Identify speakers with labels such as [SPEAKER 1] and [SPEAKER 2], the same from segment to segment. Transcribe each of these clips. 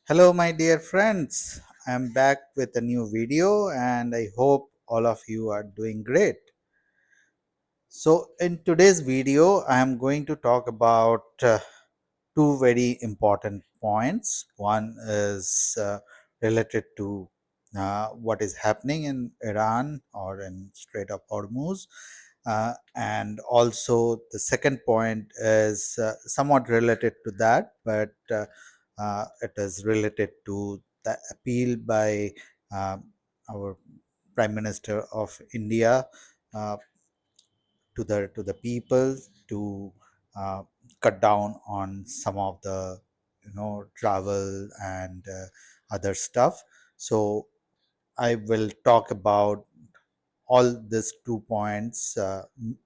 [SPEAKER 1] Hello, my dear friends. I'm back with a new video and I hope all of you are doing great. So, in today's video, I am going to talk about two very important points. One is related to what is happening in Iran or in Strait of Hormuz. And also, the second point is somewhat related to that, but it is related to the appeal by our Prime Minister of India uh, to the people to uh, cut down on some of the travel and other stuff. So I will talk about all these 2 points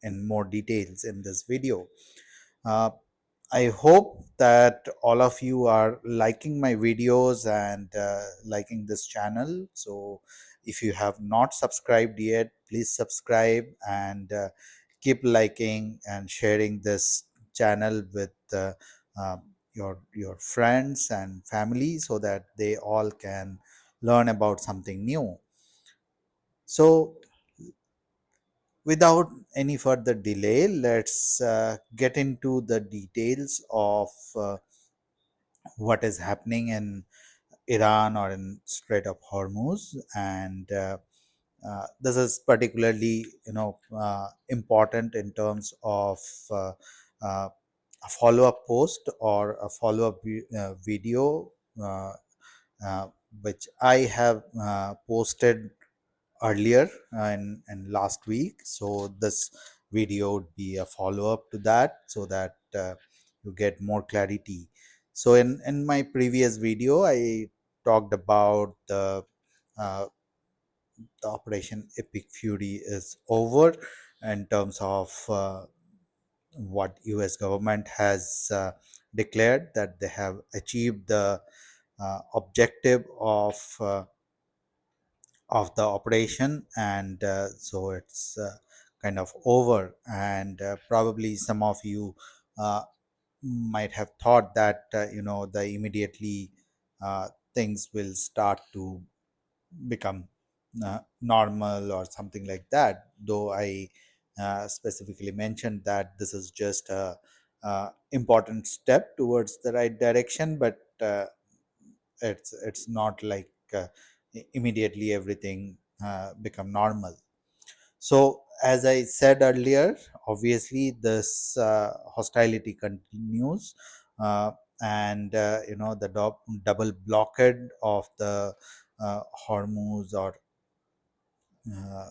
[SPEAKER 1] in more details in this video. uh, I hope that all of you are liking my videos and liking this channel. So, if you have not subscribed yet, please subscribe and keep liking and sharing this channel with your friends and family so that they all can learn about something new. So, without any further delay, let's get into the details of what is happening in Iran or in Strait of Hormuz, and this is particularly important in terms of uh, uh, a follow-up post or a follow-up video uh, uh, which I have posted earlier in last week. So this video would be a follow-up to that so that you get more clarity. So in my previous video, I talked about uh, the Operation Epic Fury is over in terms of what US government has declared that they have achieved the objective of the operation, and so it's kind of over. And probably some of you uh, might have thought that the immediately things will start to become normal or something like that, though I specifically mentioned that this is just a important step towards the right direction, but it's not like immediately everything become normal. So as I said earlier, obviously this hostility continues, uh, and the double blockade of the Hormuz, or uh,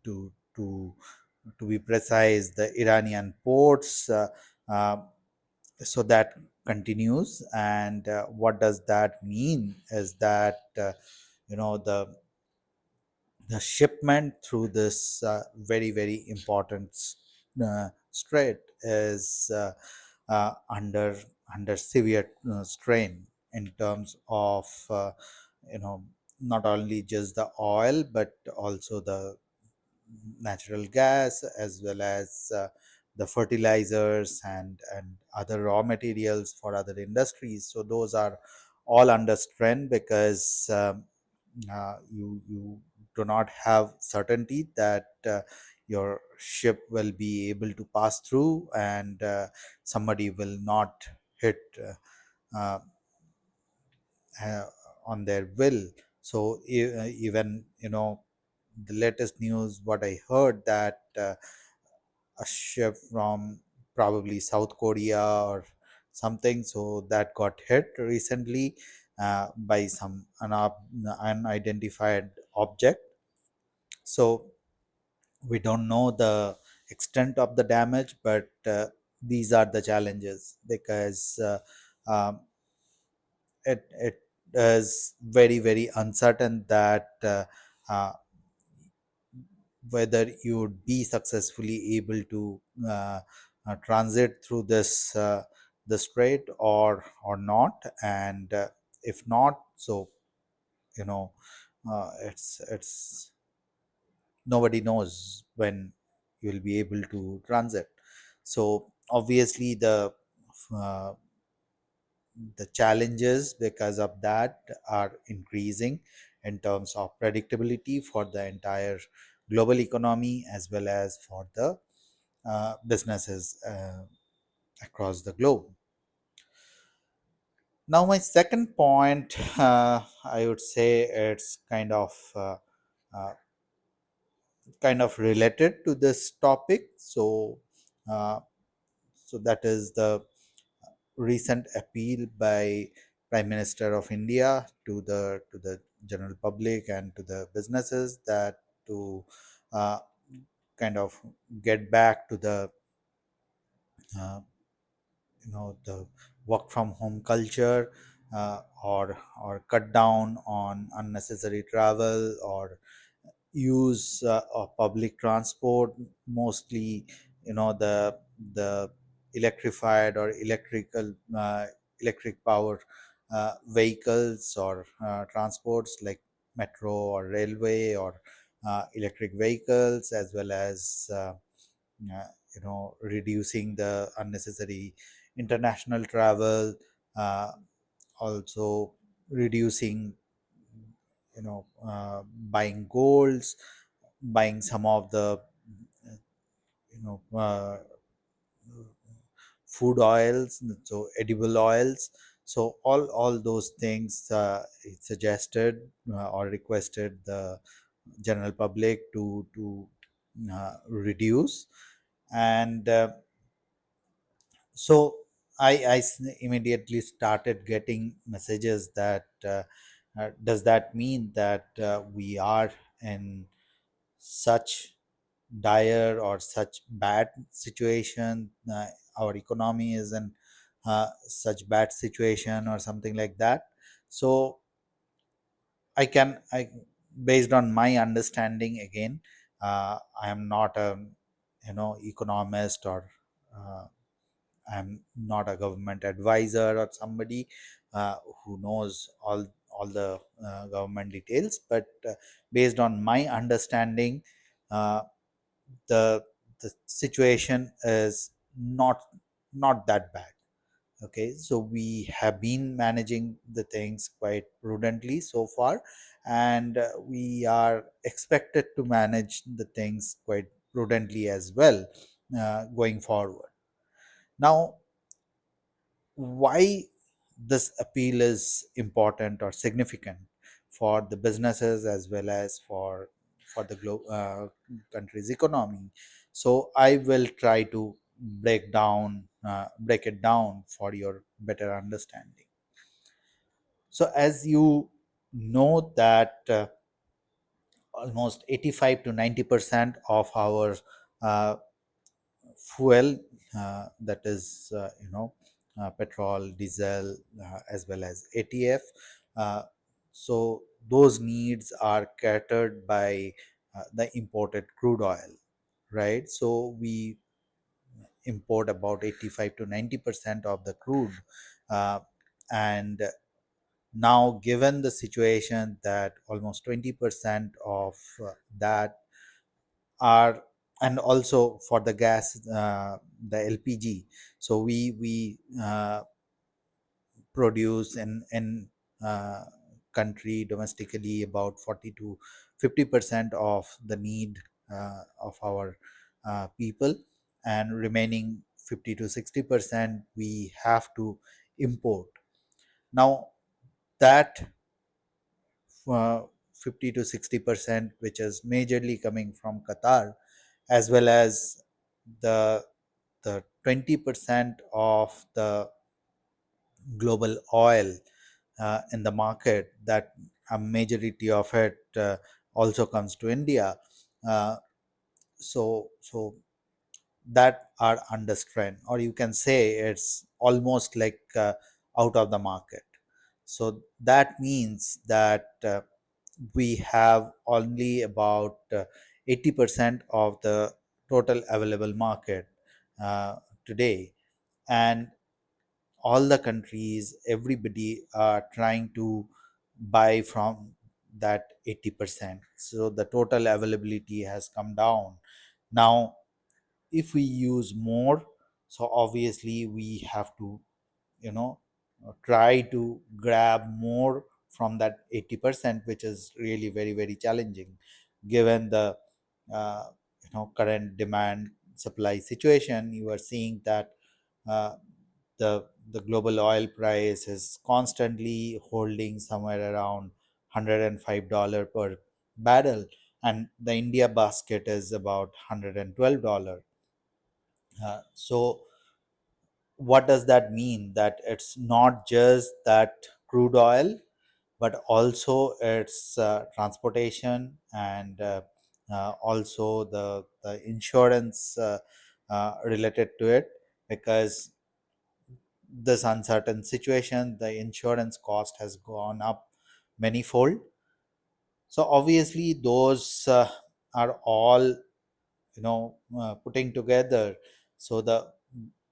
[SPEAKER 1] to to to be precise, the Iranian ports. So that continues, and what does that mean is that the shipment through this very important strait is under severe strain in terms of not only just the oil but also the natural gas, as well as the fertilizers and other raw materials for other industries. So those are all under strain because you do not have certainty that your ship will be able to pass through, and somebody will not hit uh, uh, on their will. So even the latest news, what I heard, that a ship from probably South Korea or something, so that got hit recently by some unidentified object. So we don't know the extent of the damage, but these are the challenges because it is very uncertain that uh, whether you would be successfully able to transit through this the strait or not. And if not, so you know it's nobody knows when you'll be able to transit. So obviously uh, the challenges because of that are increasing in terms of predictability for the entire global economy as well as for the businesses across the globe. Now, my second point, I would say it's uh, kind of related to this topic. Uh, so that is the recent appeal by Prime Minister of India to the general public and to the businesses that to uh, kind of get back to the uh, the work from home culture, or cut down on unnecessary travel or use of public transport, mostly the electrified or electric power vehicles or transports like metro or railway or electric vehicles, as well as reducing the unnecessary international travel, uh, also reducing buying golds, buying some of the you know uh, food oils, so edible oils. So all those things it suggested or requested the general public to reduce. And so immediately started getting messages that does that mean that we are in such dire or such bad situation, our economy is in such bad situation or something like that. So I based on my understanding again, I am not a economist, or uh, I'm not a government advisor or somebody who knows all the government details, but based on my understanding, uh, the the situation is not that bad. Okay, so we have been managing the things quite prudently so far, and we are expected to manage the things quite prudently as well going forward. Now, why this appeal is important or significant for the businesses as well as for the country's economy? So I will try to break it down for your better understanding. So as you know that almost 85 to 90% of our uh, fuel, that is petrol, diesel, as well as ATF. Uh, so those needs are catered by the imported crude oil, right? So we import about 85 to 90% of the crude, uh, and now given the situation that almost 20% of that are, and also for the gas, the LPG. So we produce in uh, country domestically about 40 to 50% of the need of our people, and remaining 50 to 60% we have to import. Now that 50 to 60%, which is majorly coming from Qatar, as well as the 20% of the global oil in the market, that a majority of it also comes to India. Uh, so that are under strain, or you can say it's almost like out of the market. So that means that we have only about 80% of the total available market today, and all the countries, everybody are trying to buy from that 80%. So the total availability has come down. Now if we use more, so obviously we have to you know try to grab more from that 80%, which is really very very challenging given the uh, current demand supply situation. You are seeing that uh, the global oil price is constantly holding somewhere around $105 per barrel, and the India basket is about $112. So what does that mean? That it's not just that crude oil, but also its transportation, and also the insurance related to it, because this uncertain situation, the insurance cost has gone up manifold. So obviously those are all putting together. So the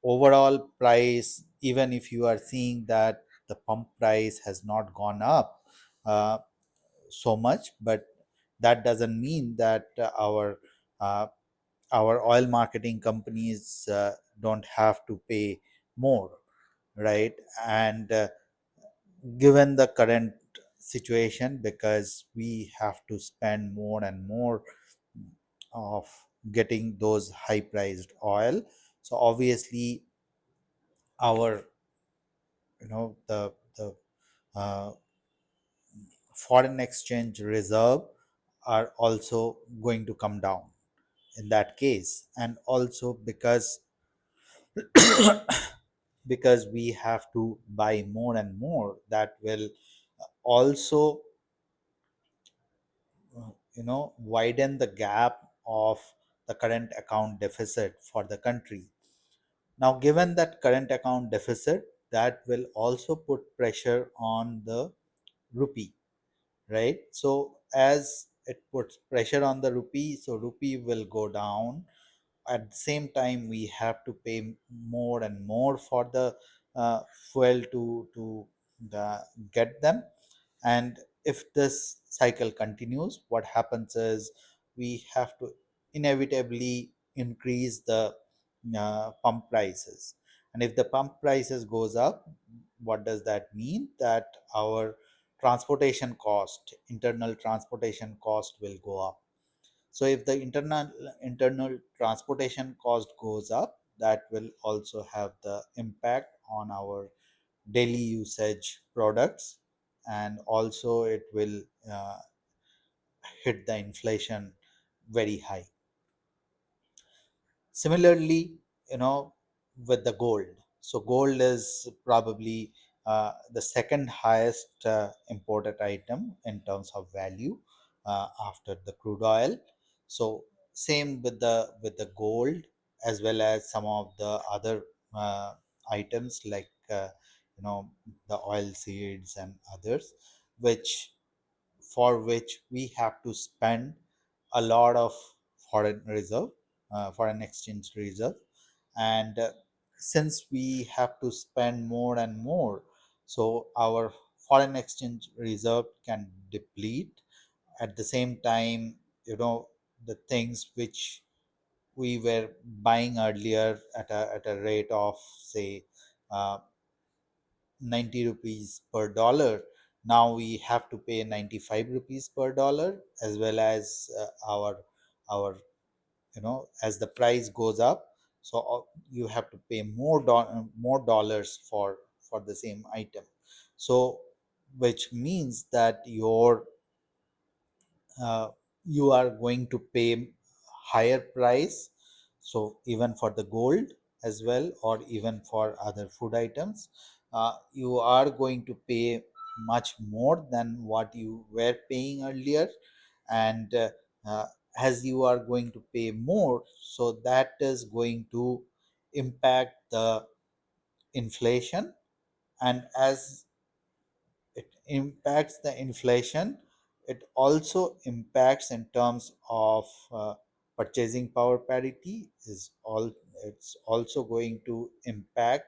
[SPEAKER 1] overall price, even if you are seeing that the pump price has not gone up uh, so much, but that doesn't mean that uh, our oil marketing companies don't have to pay more, right? And given the current situation, because we have to spend more and more of getting those high priced oil, so obviously our the uh, foreign exchange reserve are also going to come down in that case. And also because we have to buy more and more, that will also widen the gap of the current account deficit for the country. Now given that current account deficit, that will also put pressure on the rupee, right? So as it puts pressure on the rupee, so rupee will go down. At the same time, we have to pay more and more for the uh, fuel to get them. And if this cycle continues, what happens is we have to inevitably increase the pump prices. And if the pump prices goes up, what does that mean? That our transportation cost, internal transportation cost, will go up. So if the internal transportation cost goes up, that will also have the impact on our daily usage products, and also it will uh, hit the inflation very high. Similarly, with the gold. So gold is probably the second highest imported item in terms of value after the crude oil. So same with the gold, as well as some of the other uh, items like you know the oil seeds and others, which for which we have to spend a lot of foreign exchange reserve. And since we have to spend more and more, so our foreign exchange reserve can deplete. At the same time, the things which we were buying earlier at a rate of say uh, 90 rupees per dollar, now we have to pay 95 rupees per dollar, as well as our as the price goes up, so you have to pay more dollars for the same item. So which means that uh, you are going to pay higher price. So even for the gold as well, or even for other food items, you are going to pay much more than what you were paying earlier. And uh, as you are going to pay more, so that is going to impact the inflation. And as it impacts the inflation, it also impacts in terms of purchasing power parity. It's also going to impact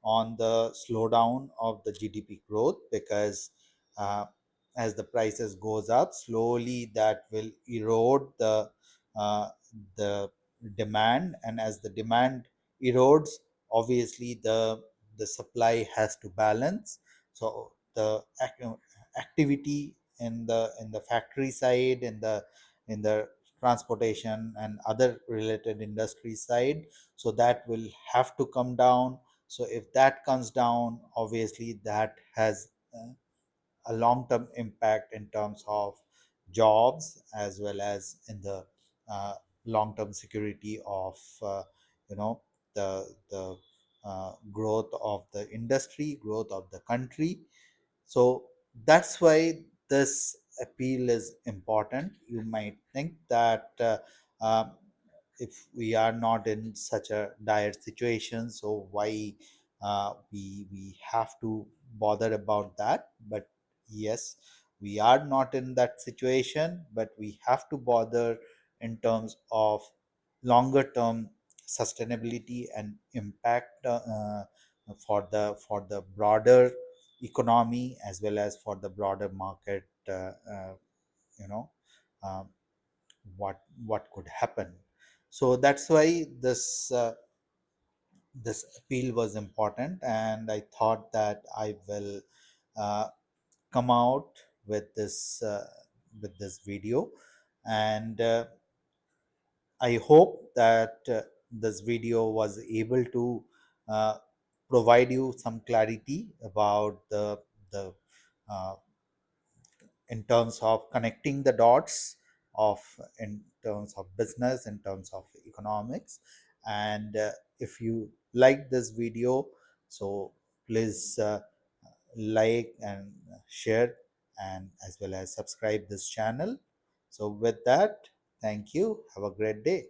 [SPEAKER 1] on the slowdown of the GDP growth, because uh, as the prices goes up slowly, that will erode uh, the demand. And as the demand erodes, obviously the the supply has to balance. So the activity in the factory side, in the transportation and other related industry side, so that will have to come down. So if that comes down, obviously that has a long term impact in terms of jobs, as well as in the long term security of you know the growth of the industry, growth of the country. So that's why this appeal is important. You might think that um, if we are not in such a dire situation, so why we have to bother about that? But yes, we are not in that situation, but we have to bother in terms of longer term sustainability and impact for the broader economy, as well as for the broader market. You know um, what could happen. So that's why this appeal was important, and I thought that I will uh, come out with this video. And I hope that this video was able to uh, provide you some clarity about the uh, in terms of connecting the dots of in terms of business, in terms of economics. And if you like this video, so please like and share, and as well as subscribe this channel. So with that, thank you, have a great day.